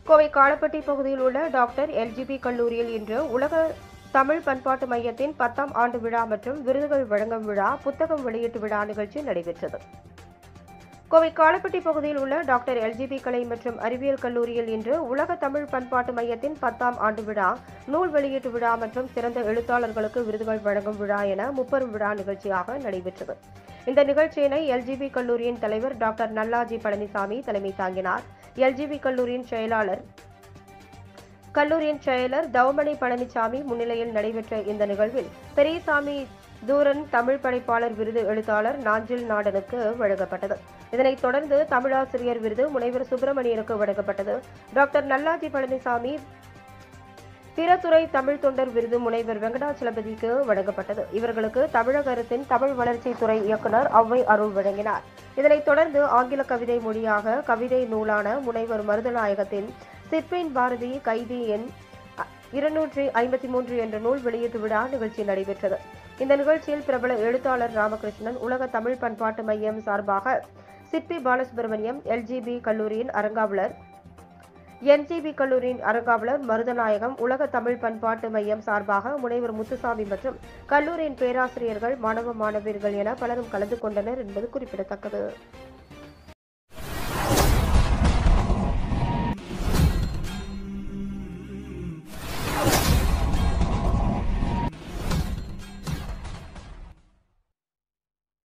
கோவை காலப்பட்டி பகுதியில் உள்ள doctor LGP கல்லூரியில் இன்று உலக தமிழ் பண்பாட்டு மையத்தின் 10ஆம் ஆண்டு விழா மற்றும் விருதுகள் வழங்கும் விழா, புத்தகம் வெளியீட்டு விழா நிகழ்ச்சி நடைபெற்றது. கோவை காலப்பட்டி பகுதியில் உள்ள டாக்டர் எல்ஜிபி கலை மற்றும் அறிவியல் கல்லூரியில் இன்று உலக தமிழ் பண்பாட்டு மையத்தின் 10ஆம் ஆண்டு விழா, நூல் வெளியீட்டு விழா மற்றும் சிறந்த எழுத்தாளர்களுக்கு விருதுகள் வழங்கும் விழா என முப்பெரும் விழா நிகழ்ச்சியாக நடைபெற்றது. இந்த நிகழ்ச்சியினை எல்ஜிபி கல்லூரியின் தலைவர் டாக்டர் நல்லாஜி பழனிசாமி தலைமை தாங்கினார். எல்ஜிபி கல்லூரியின் செயலர் தவமணி பழனிசாமி முன்னிலையில் நடைபெற்ற இந்த நிகழ்வில் பெரியசாமி தூரன் தமிழ் படைப்பாளர் விருது எழுத்தாளர் நாஞ்சில் நாடனுக்கு வழங்கப்பட்டது. இதனைத் தொடர்ந்து தமிழாசிரியர் விருது முனைவர் சுப்பிரமணியனுக்கு வழங்கப்பட்டது. டாக்டர் நல்லாஜி பழனிசாமி பிறத்துறை தமிழ் தொண்டர் விருது முனைவர் வெங்கடாச்சலபதிக்கு வழங்கப்பட்டது. இவர்களுக்கு தமிழக அரசின் தமிழ் வளர்ச்சித்துறை இயக்குநர் ஔவை அருள் வழங்கினார். இதனைத் தொடர்ந்து ஆங்கில கவிதை மொழியாக கவிதை நூலான முனைவர் மருதநாயகத்தின் சிற்பேன் பாரதி கைதி எண் 253 என்ற நூல் வெளியீட்டு விழா நிகழ்ச்சி நடைபெற்றது. இந்த நிகழ்ச்சியில் பிரபல எழுத்தாளர் ராமகிருஷ்ணன், உலக தமிழ் பண்பாட்டு மையம் சார்பாக சிற்பி பாலசுப்ரமணியம், எல்ஜிபி கல்லூரியின் அறங்காவலர் மருதநாயகம், உலக தமிழ் பண்பாட்டு மையம் சார்பாக முனைவர் முத்துசாமி மற்றும் கல்லூரியின் பேராசிரியர்கள், மாணவ மாணவியர்கள் என பலரும் கலந்து கொண்டனர் என்பது குறிப்பிடத்தக்கது.